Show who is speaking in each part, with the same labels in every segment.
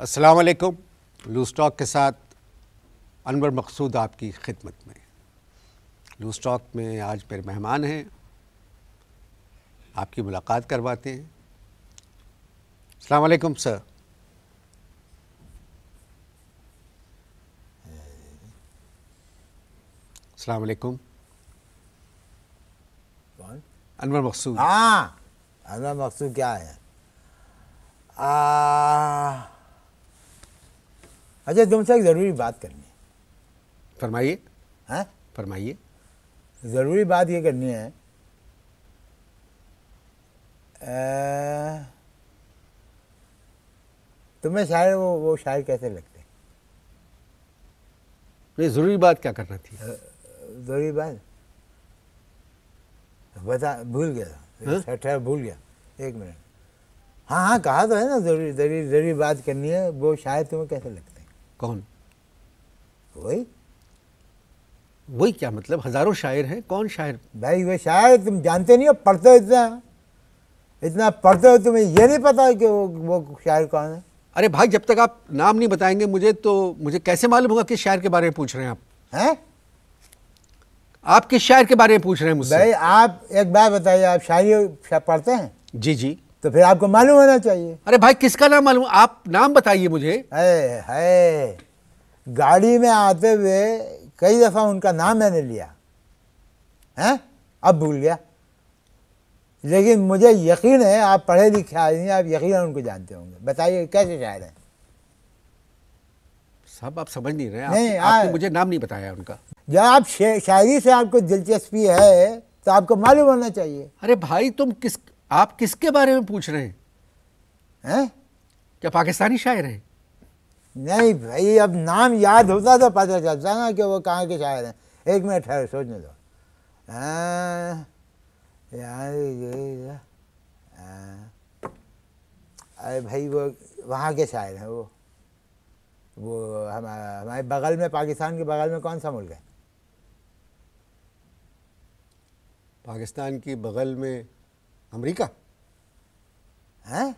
Speaker 1: अस्सलाम वालेकुम। Loose talk के साथ अनवर मकसूद आपकी खिदमत में। लूज़ टॉक में आज मेरे मेहमान हैं, आपकी मुलाकात करवाते हैं। अस्सलाम वालेकुम सर। अस्सलाम वालेकुम।
Speaker 2: कौन?
Speaker 1: अनवर मकसूद।
Speaker 2: हाँ, अनवर मकसूद क्या है? अच्छा, तुमसे एक ज़रूरी बात करनी है।
Speaker 1: फरमाइए।
Speaker 2: हैं?
Speaker 1: फरमाइए।
Speaker 2: ज़रूरी बात ये करनी है, तुम्हें शायर वो शायर कैसे लगते हैं?
Speaker 1: ये ज़रूरी बात क्या करना थी?
Speaker 2: ज़रूरी बात बता, भूल गया। ठहर, भूल गया। एक मिनट। हाँ हाँ, कहा तो है ना, ज़रूरी बात करनी है। वो शायर तुम्हें कैसे लगते हैं?
Speaker 1: कौन?
Speaker 2: वही
Speaker 1: क्या मतलब? हज़ारों शायर हैं, कौन शायर?
Speaker 2: भाई वो शायर तुम जानते नहीं हो, पढ़ते हो इतना पढ़ते हो, तुम्हें ये नहीं पता कि वो शायर कौन है?
Speaker 1: अरे भाई, जब तक आप नाम नहीं बताएंगे मुझे तो मुझे कैसे मालूम होगा किस शायर के बारे में पूछ रहे हैं आप?
Speaker 2: हैं?
Speaker 1: आप किस शायर के बारे में पूछ रहे हैं मुझसे?
Speaker 2: भाई आप एक बात बताइए, आप शायरी पढ़ते हैं?
Speaker 1: जी जी।
Speaker 2: तो फिर आपको मालूम होना चाहिए।
Speaker 1: अरे भाई, किसका नाम मालूम? आप नाम बताइए मुझे।
Speaker 2: है गाड़ी में आते हुए कई दफ़ा उनका नाम मैंने लिया हैं, अब भूल गया। लेकिन मुझे यकीन है आप पढ़े लिखे आदमी, आप यकीन उनको जानते होंगे। बताइए कैसे शायर हैं?
Speaker 1: साहब आप समझ नहीं रहे।
Speaker 2: नहीं,
Speaker 1: आपने मुझे नाम नहीं बताया उनका।
Speaker 2: जब आप शायरी से आपको दिलचस्पी है तो आपको मालूम होना चाहिए।
Speaker 1: अरे भाई, आप किसके बारे में पूछ रहे
Speaker 2: हैं?
Speaker 1: क्या पाकिस्तानी शायर हैं?
Speaker 2: नहीं भाई, अब नाम याद होता तो पता चलता ना कि वो कहाँ के शायर हैं। एक मिनट ठहर, सोचने दो। अरे भाई, वो वहाँ के शायर हैं। वो हमारे बगल में, पाकिस्तान के बगल में कौन सा मुल्क है?
Speaker 1: पाकिस्तान की बगल में अमेरिका।
Speaker 2: हैं?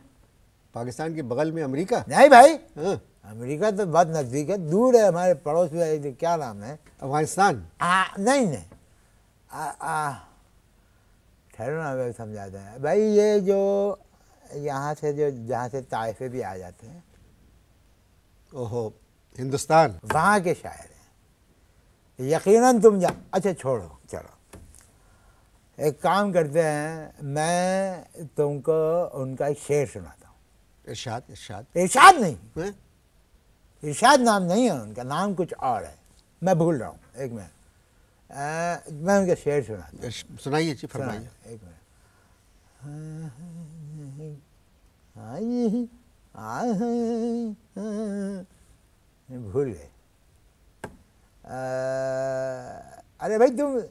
Speaker 1: पाकिस्तान के बगल में अमेरिका?
Speaker 2: नहीं भाई,
Speaker 1: हाँ।
Speaker 2: अमेरिका तो बहुत नज़दीक है, दूर है, हमारे पड़ोस में। क्या नाम है?
Speaker 1: अफगानिस्तान।
Speaker 2: नहीं ठहरो ना, मैं समझाते हैं भाई। ये जो यहाँ से जहाँ से ताइफे भी आ जाते हैं,
Speaker 1: ओहो, हिंदुस्तान।
Speaker 2: वहाँ के शायर हैं यकीनन। तुम अच्छा छोड़ो, चलो एक काम करते हैं, मैं तुमको उनका एक शेर सुनाता हूँ।
Speaker 1: इरशाद। इरशाद?
Speaker 2: इरशाद नहीं
Speaker 1: है?
Speaker 2: इरशाद नाम नहीं है उनका, नाम कुछ और है, मैं भूल रहा हूँ। एक मिनट, मैं उनका शेर सुनाता हूँ।
Speaker 1: सुनाइए जी, फरमाइए।
Speaker 2: एक मिनट। भूल गए। अरे भाई तुम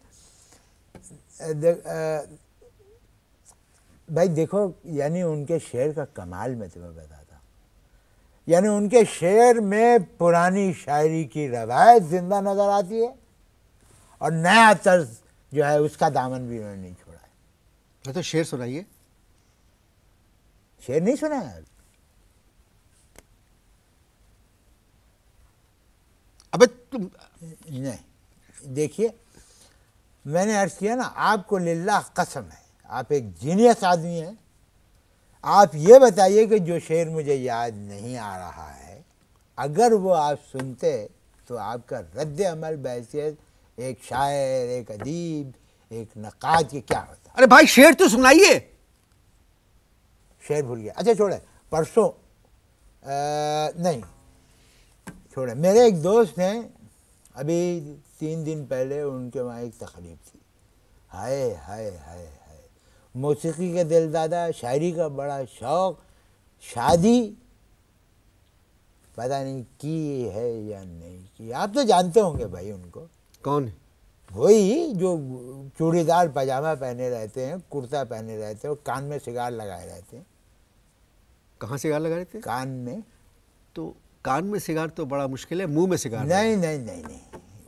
Speaker 2: भाई देखो, यानी उनके शेर का कमाल मैं तुम्हें बताता हूँ। यानी उनके शेर में पुरानी शायरी की रवायत जिंदा नजर आती है, और नया तर्ज जो है उसका दामन भी उन्होंने नहीं छोड़ा है।
Speaker 1: तो शेर सुनाइए।
Speaker 2: शेर नहीं सुना है?
Speaker 1: अबे तुम
Speaker 2: नहीं, देखिए मैंने अर्ज किया ना, आपको लिल्लाह कसम है, आप एक जीनियस आदमी हैं। आप ये बताइए कि जो शेर मुझे याद नहीं आ रहा है, अगर वो आप सुनते तो आपका रद्द अमल बहैसियत एक शायर, एक अदीब, एक नक़ाद के क्या होता?
Speaker 1: अरे भाई, शेर तो सुनाइए।
Speaker 2: शेर भूल गया। अच्छा छोड़े, परसों नहीं छोड़े, मेरे एक दोस्त हैं, अभी 3 दिन पहले उनके वहाँ एक तकरीब थी। हाय हाय हाय हाय, मौसीकी के दिलदादा, शायरी का बड़ा शौक़, शादी पता नहीं की है या नहीं की। आप तो जानते होंगे भाई उनको।
Speaker 1: कौन है?
Speaker 2: वही जो चूड़ीदार पजामा पहने रहते हैं, कुर्ता पहने रहते हैं, और कान में सिगार लगाए रहते हैं।
Speaker 1: कहाँ सिगार लगा रहे थे?
Speaker 2: कान में।
Speaker 1: तो कान में सिगार तो बड़ा मुश्किल है, मुंह में सिगार?
Speaker 2: नहीं नहीं नहीं नहीं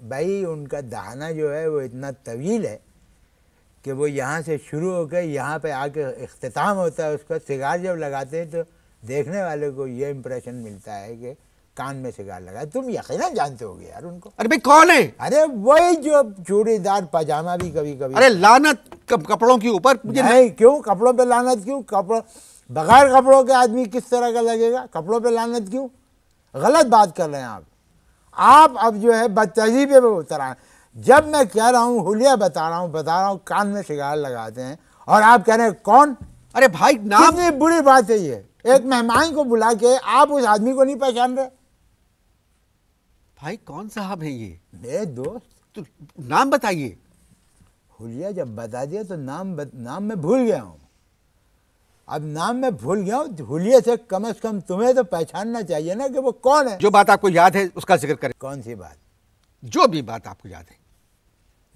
Speaker 2: भाई, उनका दहाना जो है वो इतना तवील है कि वो यहाँ से शुरू होकर यहाँ पे आके इख्तिताम होता है उसका। सिगार जब लगाते हैं तो देखने वाले को ये इम्प्रेशन मिलता है कि कान में सिगार लगा। तुम यकीनन जानते होगे यार उनको।
Speaker 1: अरे भाई कौन है?
Speaker 2: अरे वही जो चूड़ीदार पजामा भी कभी कभी।
Speaker 1: अरे लानत कपड़ों के ऊपर मुझे
Speaker 2: नहीं, क्यों कपड़ों पे लानत क्यों? कपड़ों बगैर कपड़ों के आदमी किस तरह का लगेगा? कपड़ों पे लानत क्यों? गलत बात कर रहे हैं आप अब जो है बदतहजीबी पे उतर आए। जब मैं कह रहा हूँ हुलिया बता रहा हूँ कान में सिगार लगाते हैं और आप कह रहे हैं कौन?
Speaker 1: अरे भाई नाम,
Speaker 2: कितनी बुरी बात है ये। एक मेहमान को बुला के आप उस आदमी को नहीं पहचान रहे?
Speaker 1: भाई कौन साहब है ये?
Speaker 2: मेरे दोस्त।
Speaker 1: तो नाम बताइए।
Speaker 2: हुलिया जब बता दिया तो नाम मैं भूल गया हूँ। अब नाम मैं भूल गया हूँ, हुलिया से कम तुम्हें तो पहचानना चाहिए ना कि वो कौन है।
Speaker 1: जो बात आपको याद है उसका जिक्र करें।
Speaker 2: कौन सी बात?
Speaker 1: जो भी बात आपको याद है।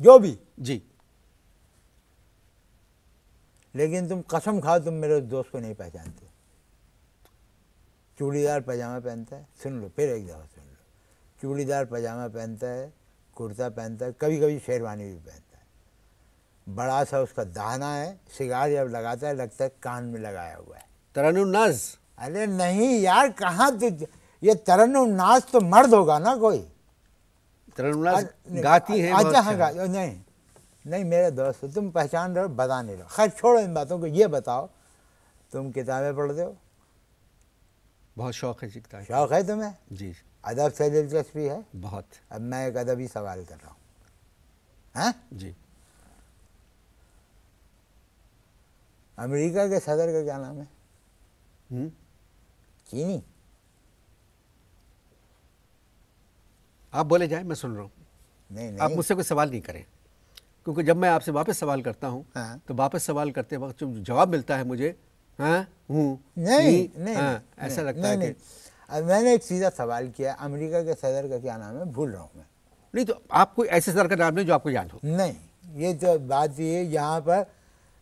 Speaker 2: जो भी।
Speaker 1: जी।
Speaker 2: लेकिन तुम कसम खाओ तुम मेरे दोस्त को नहीं पहचानते। चूड़ीदार पजामा पहनता है, सुन लो फिर एक दफ़ा सुन लो, चूड़ीदार पजामा पहनता है, कुर्ता पहनता है, कभी कभी शेरवानी भी पहनता है, बड़ा सा उसका दाना है, सिगार जब लगाता है लगता है कान में लगाया हुआ है।
Speaker 1: तरन्नुम नाज?
Speaker 2: अरे नहीं यार, कहाँ ये तरन्नुम नाज तो मर्द होगा ना कोई।
Speaker 1: तरन्नुम नाज गाती हैं?
Speaker 2: अच्छा हाँ, नहीं मेरे दोस्त तुम पहचान रहे हो, बता नहीं रहे। खैर छोड़ो इन बातों को, ये बताओ तुम किताबें पढ़ते हो?
Speaker 1: बहुत शौक है जी किताब।
Speaker 2: शौक है तुम्हें?
Speaker 1: जी।
Speaker 2: अदब से दिलचस्पी है?
Speaker 1: बहुत।
Speaker 2: अब मैं एक अदबी सवाल कर रहा हूँ, हैं?
Speaker 1: जी।
Speaker 2: अमेरिका के सदर का क्या नाम है? चीनी।
Speaker 1: आप बोले जाए, मैं सुन रहा हूँ।
Speaker 2: नहीं
Speaker 1: आप मुझसे कोई सवाल नहीं करें, क्योंकि जब मैं आपसे वापस सवाल करता हूँ तो वापस सवाल करते वक्त जो जवाब मिलता है मुझे हाँ हूँ
Speaker 2: नहीं
Speaker 1: हाँ, ऐसा लगता है कि
Speaker 2: अब मैंने एक सीधा सवाल किया, अमेरिका के सदर का क्या नाम है? भूल रहा हूँ मैं।
Speaker 1: नहीं तो आप कोई ऐसे सदर का नाम नहीं जो आपको याद हो?
Speaker 2: नहीं, ये तो बात ये यहाँ पर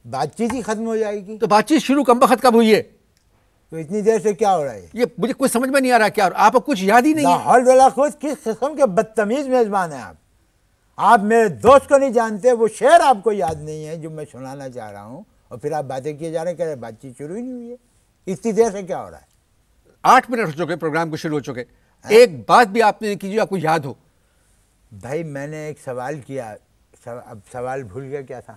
Speaker 2: बातचीत ही खत्म हो जाएगी।
Speaker 1: तो बातचीत शुरू कम वक्त कब हुई है?
Speaker 2: तो इतनी देर से क्या हो रहा है?
Speaker 1: ये मुझे कुछ समझ में नहीं आ रहा। क्या आपको कुछ याद ही नहीं है?
Speaker 2: लाहौल वाला खुद किस किस्म के बदतमीज मेजबान है आप मेरे दोस्त को नहीं जानते, वो शेर आपको याद नहीं है जो मैं सुनाना चाह रहा हूँ, और फिर आप बातें किए जा रहे हैं, कह रहे बातचीत शुरू ही नहीं हुई है। इतनी देर से क्या हो रहा है?
Speaker 1: 8 मिनट हो चुके प्रोग्राम को शुरू हो चुके, एक बात भी आपने नहीं की जो आपको याद हो।
Speaker 2: भाई मैंने एक सवाल किया, अब सवाल भूल गया क्या था?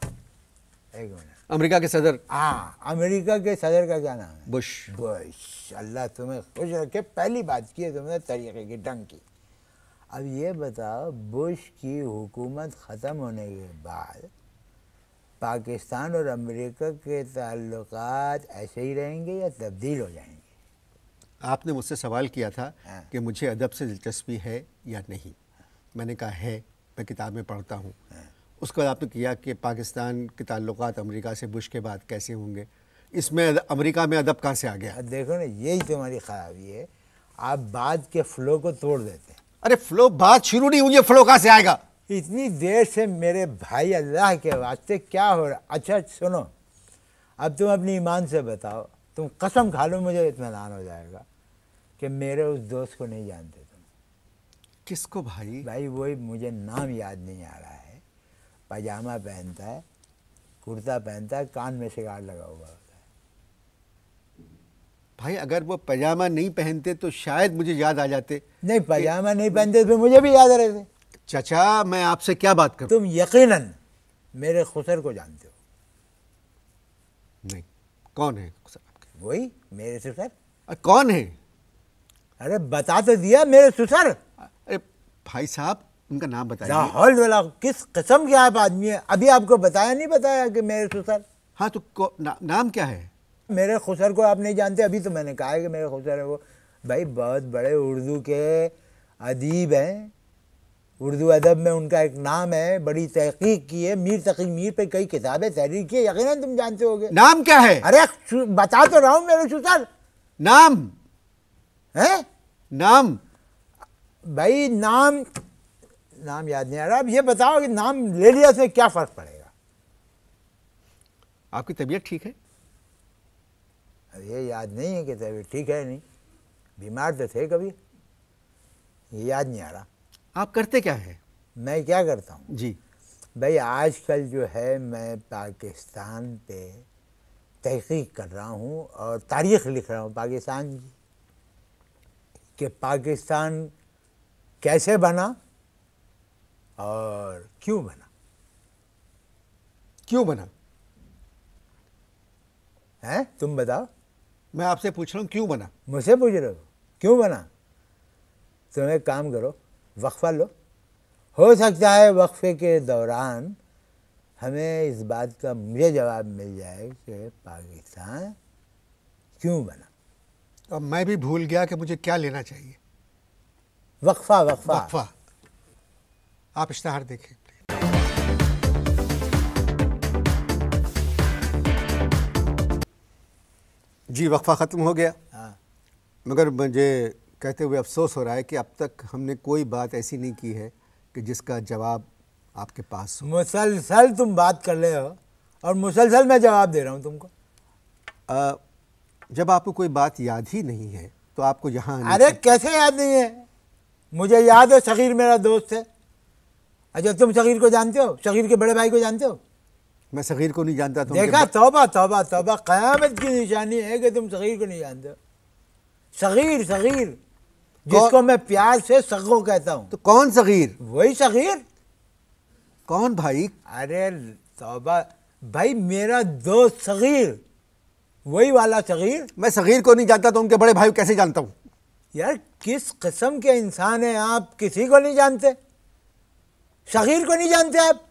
Speaker 2: एक मिनट।
Speaker 1: अमेरिका के सदर?
Speaker 2: हाँ, अमेरिका के सदर का क्या नाम है?
Speaker 1: बुश।
Speaker 2: बुश। अल्लाह तुम्हें खुश रखे, पहली बात की है तुमने तरीके की, ढंग की। अब ये बताओ, बुश की हुकूमत ख़त्म होने के बाद पाकिस्तान और अमेरिका के ताल्लुकात ऐसे ही रहेंगे या तब्दील हो जाएंगे?
Speaker 1: आपने मुझसे सवाल किया था कि मुझे अदब से दिलचस्पी है या नहीं। मैंने कहा है, मैं किताबें पढ़ता हूँ। उसके बाद आपने किया कि पाकिस्तान के ताल्लुकात अमेरिका से बुश के बाद कैसे होंगे। इसमें अमेरिका में अदब कहाँ से आ गया?
Speaker 2: देखो ना, यही तुम्हारी खराबी है, आप बात के फ्लो को तोड़ देते हैं।
Speaker 1: अरे फ्लो, बात शुरू नहीं हुई है, फ्लो कहाँ से आएगा?
Speaker 2: इतनी देर से मेरे भाई, अल्लाह के वास्ते क्या हो रहा? अच्छा सुनो, अब तुम अपनी ईमान से बताओ, तुम कसम खा लो, मुझे इत्मीनान हो जाएगा कि मेरे उस दोस्त को नहीं जानते तुम।
Speaker 1: किसको भाई?
Speaker 2: भाई वही, मुझे नाम याद नहीं आ रहा है, पजामा पहनता है, कुर्ता पहनता है, कान में सिगार लगा हुआ होता है।
Speaker 1: भाई अगर वो पजामा नहीं पहनते तो शायद मुझे याद आ जाते।
Speaker 2: नहीं, पजामा नहीं पहनते तो मुझे भी याद रहते।
Speaker 1: चाचा मैं आपसे क्या बात करूं?
Speaker 2: तुम यकीनन मेरे खुसर को जानते हो।
Speaker 1: नहीं, कौन है खुसर आपके?
Speaker 2: वही मेरे सुसर।
Speaker 1: कौन है?
Speaker 2: अरे बता तो दिया, मेरे सुसर।
Speaker 1: अरे भाई साहब उनका नाम बताइए।
Speaker 2: लाहौल वाला किस किस्म के आप आदमी है? अभी आपको बताया नहीं बताया कि मेरे सुसर?
Speaker 1: हाँ तो नाम क्या है?
Speaker 2: मेरे खुसर को आप नहीं जानते? अभी तो मैंने कहा है कि मेरे खुसर है वो। भाई बहुत बड़े उर्दू के अदीब हैं, उर्दू अदब में उनका एक नाम है, बड़ी तहकीक की है, मीर तकी मीर पे कई किताबें तहरीर की है, यकीनन तुम जानते होगे।
Speaker 1: नाम क्या है?
Speaker 2: अरे बता तो रहा हूँ, मेरे सुसर।
Speaker 1: नाम
Speaker 2: है?
Speaker 1: नाम
Speaker 2: भाई नाम याद नहीं आ रहा। अब ये बताओ कि नाम ले लिया से क्या फर्क पड़ेगा?
Speaker 1: आपकी तबीयत ठीक है?
Speaker 2: अब ये याद नहीं है कि तबीयत ठीक है, नहीं बीमार तो थे कभी, ये याद नहीं आ रहा।
Speaker 1: आप करते क्या है?
Speaker 2: मैं क्या करता हूँ
Speaker 1: जी
Speaker 2: भाई, आजकल जो है मैं पाकिस्तान पे तहकीक कर रहा हूँ और तारीख़ लिख रहा हूँ पाकिस्तान की, कि पाकिस्तान कैसे बना और क्यों बना।
Speaker 1: क्यों बना?
Speaker 2: हैं, तुम बताओ।
Speaker 1: मैं आपसे पूछ रहा हूँ क्यों बना।
Speaker 2: मुझसे पूछ रहे हो क्यों बना? तुम एक काम करो, वक्फा लो, हो सकता है वक्फे के दौरान हमें इस बात का मुझे जवाब मिल जाए कि पाकिस्तान क्यों बना।
Speaker 1: अब मैं भी भूल गया कि मुझे क्या लेना चाहिए।
Speaker 2: वक्फा वक्फा
Speaker 1: वक्फा। आप इश्तहार देखें। जी, वक्फा ख़त्म हो गया।
Speaker 2: हाँ,
Speaker 1: मगर मुझे कहते हुए अफसोस हो रहा है कि अब तक हमने कोई बात ऐसी नहीं की है कि जिसका जवाब आपके पास हो।
Speaker 2: मुसलसल तुम बात कर रहे हो और मुसलसल मैं जवाब दे रहा हूँ तुमको।
Speaker 1: जब आपको कोई बात याद ही नहीं है तो आपको यहाँ
Speaker 2: अरे कैसे याद नहीं है? मुझे याद है, सगीर मेरा दोस्त है। अच्छा, तुम सगीर को जानते हो? सगीर के बड़े भाई को जानते हो?
Speaker 1: मैं सगीर को नहीं जानता था।
Speaker 2: देखा, तौबा तौबा तौबा, क़यामत की निशानी है कि तुम सगीर को नहीं जानते हो। सगीर सगीर जिसको मैं प्यार से सगो कहता हूँ।
Speaker 1: तो कौन सगीर?
Speaker 2: वही सगीर।
Speaker 1: कौन भाई?
Speaker 2: अरे तौबा भाई, मेरा दोस्त सगीर, वही वाला सगीर।
Speaker 1: मैं सगीर को नहीं जानता तो उनके बड़े भाई को कैसे जानता हूँ?
Speaker 2: यार किस किस्म के इंसान हैं आप, किसी को नहीं जानते? सगीर को नहीं जानते आप?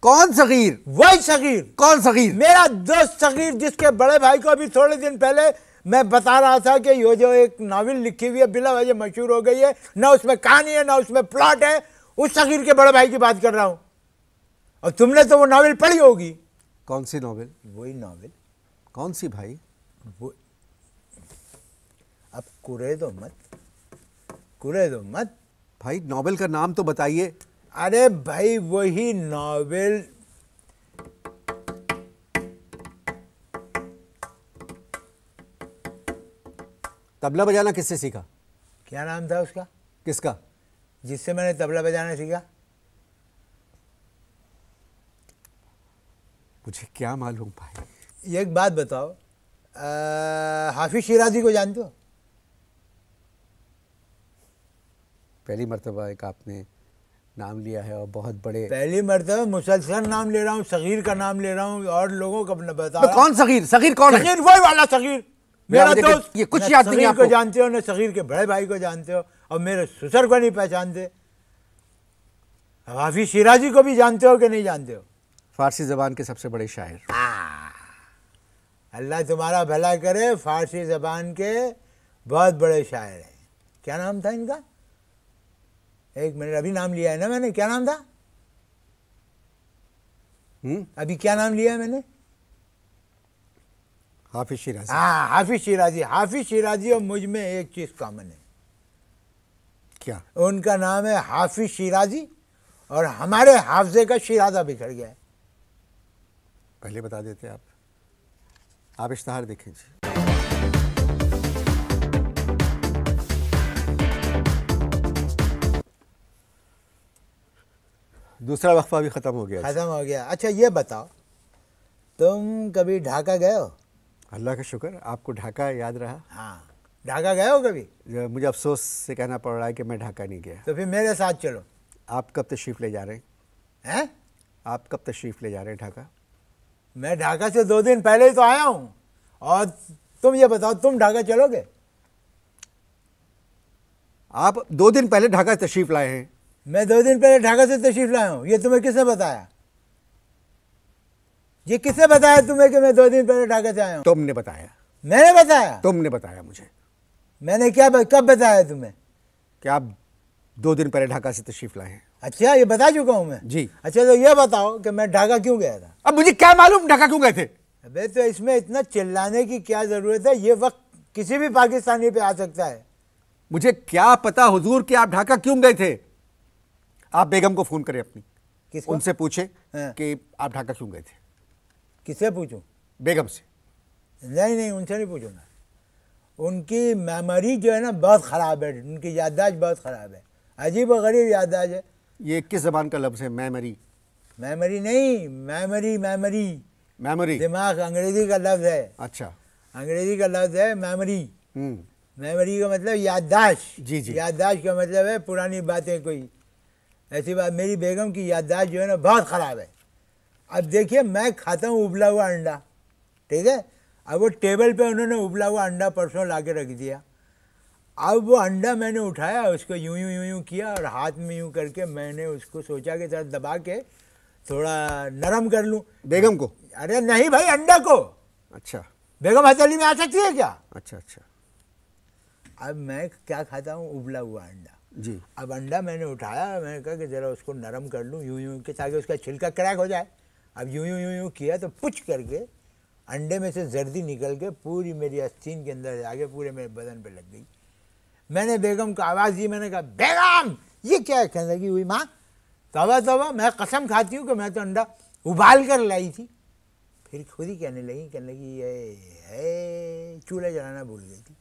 Speaker 1: कौन सगीर?
Speaker 2: वही सगीर।
Speaker 1: कौन सगीर?
Speaker 2: मेरा दोस्त सगीर, जिसके बड़े भाई को अभी थोड़े दिन पहले मैं बता रहा था कि ये जो एक नावल लिखी हुई है बिला वजह मशहूर हो गई है, ना उसमें कहानी है ना उसमें प्लॉट है, उस सगीर के बड़े भाई की बात कर रहा हूं। और तुमने तो वो नावल पढ़ी होगी।
Speaker 1: कौन सी नॉवेल?
Speaker 2: वही नावल।
Speaker 1: कौन सी भाई?
Speaker 2: वो अब कुरे दो मत, कुरे दो मत
Speaker 1: भाई, नॉवेल का नाम तो बताइए।
Speaker 2: अरे भाई वही नावल।
Speaker 1: तबला बजाना किससे सीखा?
Speaker 2: क्या नाम था उसका,
Speaker 1: किसका?
Speaker 2: जिससे मैंने तबला बजाना सीखा?
Speaker 1: मुझे क्या मालूम भाई।
Speaker 2: एक बात बताओ, हाफिज शिराजी को जानते हो?
Speaker 1: पहली मर्तबा एक आपने नाम लिया है और बहुत बड़े।
Speaker 2: पहली मर्तबा मुसलसल नाम ले रहा हूँ, सगीर का नाम ले रहा हूँ और लोगों को अपना बता
Speaker 1: तो कौन सगीर? सगीर कौन है?
Speaker 2: सगीर वही वाला सगीर, मेरा दोस्त।
Speaker 1: ये कुछ याद नहीं है
Speaker 2: आपको?
Speaker 1: आपको?
Speaker 2: जानते हो ना, सगीर के बड़े भाई को जानते हो और मेरे ससुर को नहीं पहचानते। अब हाफिज शिराजी को भी जानते हो कि नहीं जानते हो?
Speaker 1: फारसी ज़बान के सबसे बड़े शायर।
Speaker 2: अल्लाह तुम्हारा भला करे, फारसी ज़बान के बहुत बड़े शायर हैं। क्या नाम था इनका? एक मिनट, अभी नाम लिया है ना मैंने, क्या नाम था? अभी क्या नाम लिया है मैंने?
Speaker 1: हाफिज शिराजी।
Speaker 2: हाँ, हाफिज शिराजी। हाफिज शिराजी और मुझ में एक चीज़ कॉमन है।
Speaker 1: क्या?
Speaker 2: उनका नाम है हाफिज शिराजी और हमारे हाफजे का शिराजा बिखर गया है।
Speaker 1: पहले बता देते आप इश्तहार देखें जी। दूसरा वक्फा भी ख़त्म हो गया।
Speaker 2: ख़त्म हो गया। अच्छा ये बताओ, तुम कभी ढाका गए हो?
Speaker 1: अल्लाह का शुक्र, आपको ढाका याद रहा।
Speaker 2: हाँ, ढाका गए हो कभी?
Speaker 1: मुझे अफसोस से कहना पड़ रहा है कि मैं ढाका नहीं गया।
Speaker 2: तो फिर मेरे साथ चलो।
Speaker 1: आप कब तशरीफ़ ले जा रहे
Speaker 2: हैं?
Speaker 1: आप कब तशरीफ़ ले जा रहे हैं ढाका?
Speaker 2: मैं ढाका से 2 दिन पहले ही तो आया हूँ। और तुम ये बताओ, तुम ढाका चलोगे?
Speaker 1: आप 2 दिन पहले ढाका तशरीफ़ लाए हैं।
Speaker 2: मैं 2 दिन पहले ढाका से तशरीफ़ लाया हूँ। ये तुम्हें किसने बताया? ये किसने बताया तुम्हें कि मैं 2 दिन पहले ढाका से आया हूँ?
Speaker 1: तुमने बताया।
Speaker 2: मैंने बताया?
Speaker 1: तुमने बताया मुझे।
Speaker 2: मैंने क्या कब बताया तुम्हें?
Speaker 1: कि आप 2 दिन पहले ढाका से तशरीफ़ लाए हैं।
Speaker 2: अच्छा, ये बता चुका हूँ मैं?
Speaker 1: जी।
Speaker 2: अच्छा, तो ये बताओ कि मैं ढाका क्यों गया था?
Speaker 1: अब मुझे क्या मालूम ढाका क्यों गए थे?
Speaker 2: अबे तो इसमें इतना चिल्लाने की क्या ज़रूरत है? ये वक्त किसी भी पाकिस्तानी पे आ सकता है।
Speaker 1: मुझे क्या पता हुजूर कि आप ढाका क्यों गए थे? आप बेगम को फ़ोन करें अपनी,
Speaker 2: किसको?
Speaker 1: उनसे पूछे
Speaker 2: हाँ।
Speaker 1: कि आप ढाका क्यों गए थे।
Speaker 2: किससे पूछूं?
Speaker 1: बेगम से।
Speaker 2: नहीं, उनसे नहीं पूछूंगा। उनकी मेमोरी जो है ना बहुत ख़राब है, उनकी याददाश्त बहुत ख़राब है, अजीब व गरीब याददाश्त है।
Speaker 1: ये किस ज़बान का लफ्ज़ है? मेमोरी?
Speaker 2: मेमोरी नहीं, मेमोरी मेमोरी
Speaker 1: मेमोरी।
Speaker 2: दिमाग अंग्रेजी का लफ्ज़ है।
Speaker 1: अच्छा।
Speaker 2: अंग्रेजी का लफ्ज़ है मेमोरी।
Speaker 1: हम्म।
Speaker 2: मेमोरी का मतलब याददाश्त।
Speaker 1: जी जी।
Speaker 2: याददाश्त का मतलब है पुरानी बातें कोई ऐसी बात। मेरी बेगम की याददाश्त जो है ना बहुत ख़राब है। अब देखिए मैं खाता हूँ उबला हुआ अंडा, ठीक है। अब वो टेबल पे उन्होंने उबला हुआ अंडा परसों ला के रख दिया। अब वो अंडा मैंने उठाया, उसको यूं यूं यूं यूं किया और हाथ में यूं करके मैंने उसको सोचा कि जरा दबा के थोड़ा नरम कर लूँ।
Speaker 1: बेगम को?
Speaker 2: अरे नहीं भाई, अंडा को।
Speaker 1: अच्छा।
Speaker 2: बेगम हथेली में आ सकती है क्या?
Speaker 1: अच्छा अच्छा।
Speaker 2: अब मैं क्या खाता हूँ, उबला हुआ अंडा
Speaker 1: जी।
Speaker 2: अब अंडा मैंने उठाया, मैंने कहा कि ज़रा उसको नरम कर लूँ यूं यूं के, ताकि उसका छिलका क्रैक हो जाए। अब यूं यूं यूं यूं किया तो पुच करके अंडे में से जर्दी निकल के पूरी मेरी आस्तीन के अंदर जाके पूरे मेरे बदन पे लग गई। मैंने बेगम को आवाज़ दी, मैंने कहा बेगम ये क्या है? कहने लगी हुई माँ तौबा तौबा, मैं कसम खाती हूँ कि मैं तो अंडा उबाल कर लाई थी। फिर खुद ही कहने लगी ये है चूल्हा जलाना भूल गई थी।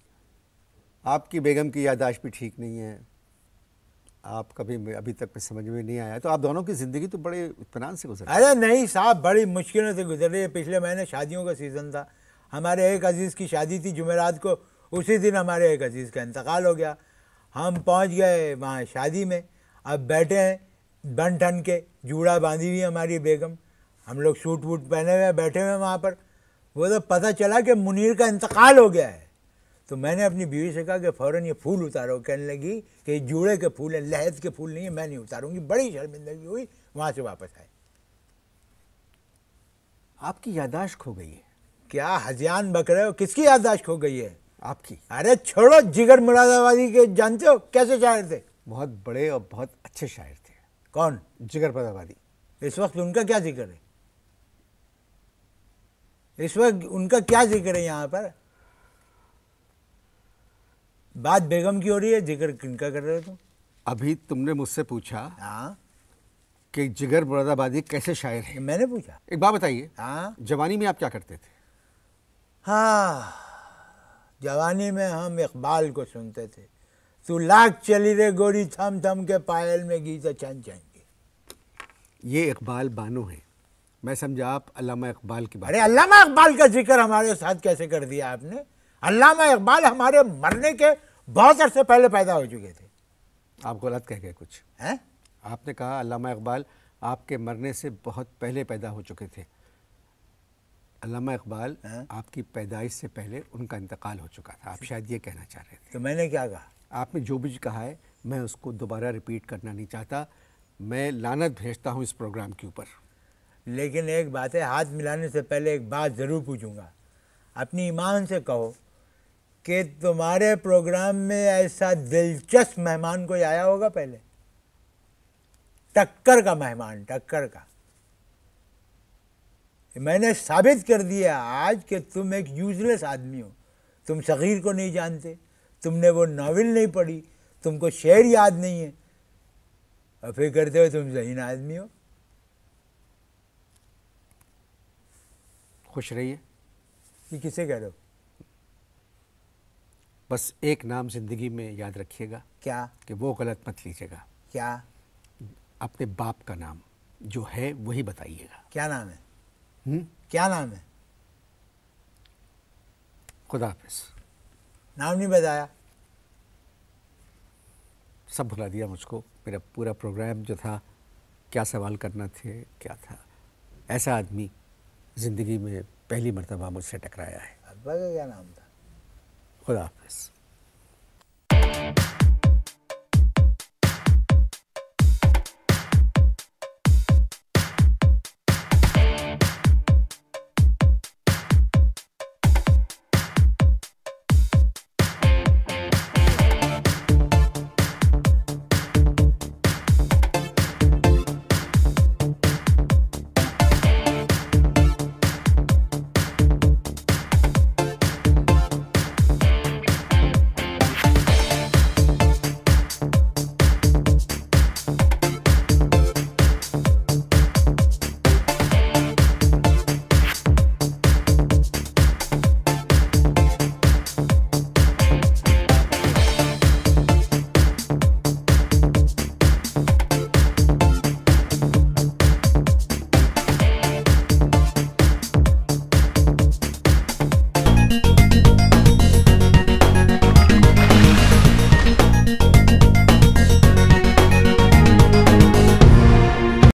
Speaker 1: आपकी बेगम की याददाश्त भी ठीक नहीं है, आप कभी अभी तक में समझ में नहीं आया। तो आप दोनों की ज़िंदगी तो बड़े इत्मीनान से गुजरी।
Speaker 2: अरे नहीं साहब, बड़ी मुश्किलों से गुजर रही है। पिछले महीने शादियों का सीज़न था, हमारे एक अजीज़ की शादी थी जुमेरात को, उसी दिन हमारे एक अजीज़ का इंतकाल हो गया। हम पहुंच गए वहाँ शादी में, अब बैठे हैं बन ठन के, जूड़ा बांधी हुई हमारी बेगम, हम लोग सूट वूट पहने हुए बैठे हुए वहाँ पर। वो तो पता चला कि मुनीर का इंतकाल हो गया है। तो मैंने अपनी बीवी से कहा कि फ़ौरन ये फूल उतारो। कहने लगी कि ये जूड़े के फूल हैं, लहद के फूल नहीं है, मैं नहीं उतारूंगी। बड़ी शर्मिंदगी हुई, वहाँ से वापस आए।
Speaker 1: आपकी याददाश्त खो गई है।
Speaker 2: क्या हज़ियान बक रहे हो? किसकी याददाश्त खो गई है?
Speaker 1: आपकी।
Speaker 2: अरे छोड़ो, जिगर मुरादाबादी के जानते हो कैसे शायर थे?
Speaker 1: बहुत बड़े और बहुत अच्छे शायर थे।
Speaker 2: कौन?
Speaker 1: जिगर मुरादाबादी।
Speaker 2: इस वक्त उनका क्या जिक्र है? इस वक्त उनका क्या जिक्र है यहाँ पर? बात बेगम की हो रही है, जिक्र किनका कर रहे हो तुम?
Speaker 1: अभी तुमने मुझसे पूछा
Speaker 2: हाँ,
Speaker 1: कि जिगर मुरादाबादी कैसे शायर है।
Speaker 2: मैंने पूछा।
Speaker 1: एक बात बताइए,
Speaker 2: हाँ
Speaker 1: जवानी में आप क्या करते थे?
Speaker 2: हाँ, जवानी में हम इकबाल को सुनते थे। तू लाख चली रे गोरी थम थम के, पायल में गीत छन छन के।
Speaker 1: ये इकबाल बानो है, मैं समझा आप अल्लामा इकबाल की बात।
Speaker 2: अरे अल्लामा इकबाल का जिक्र हमारे साथ कैसे कर दिया आपने? अल्लामा इकबाल हमारे मरने के बहुत अरसे पहले पैदा हो चुके थे।
Speaker 1: आप गलत कह गए कुछ
Speaker 2: हैं?
Speaker 1: आपने कहा अल्लामा इकबाल आपके मरने से बहुत पहले पैदा हो चुके थे। अल्लामा इकबाल आपकी पैदाइश से पहले उनका इंतकाल हो चुका था, आप शायद ये कहना चाह रहे थे।
Speaker 2: तो मैंने क्या कहा?
Speaker 1: आपने जो भी कहा है मैं उसको दोबारा रिपीट करना नहीं चाहता। मैं लानत भेजता हूँ इस प्रोग्राम के ऊपर।
Speaker 2: लेकिन एक बात है, हाथ मिलाने से पहले एक बात ज़रूर पूछूंगा। अपनी ईमान से कहो कि तुम्हारे प्रोग्राम में ऐसा दिलचस्प मेहमान कोई आया होगा पहले? टक्कर का मेहमान, टक्कर का। मैंने साबित कर दिया आज कि तुम एक यूजलेस आदमी हो। तुम सगीर को नहीं जानते, तुमने वो नावल नहीं पढ़ी, तुमको शेर याद नहीं है, और फिर करते हो तुम ज़हीन आदमी हो।
Speaker 1: खुश रहिए।
Speaker 2: ये किसे कह रहे हो?
Speaker 1: बस एक नाम ज़िंदगी में याद रखिएगा।
Speaker 2: क्या?
Speaker 1: कि वो गलत मत लीजिएगा।
Speaker 2: क्या?
Speaker 1: अपने बाप का नाम जो है वही बताइएगा।
Speaker 2: क्या नाम है? क्या नाम है?
Speaker 1: खुदा हाफिज़।
Speaker 2: नाम नहीं बताया।
Speaker 1: सब भुला दिया मुझको। मेरा पूरा प्रोग्राम जो था, क्या सवाल करना थे क्या था। ऐसा आदमी ज़िंदगी में पहली मर्तबा मुझसे टकराया है।
Speaker 2: अब्बा का क्या नाम था?
Speaker 1: खुदा हाफिज़।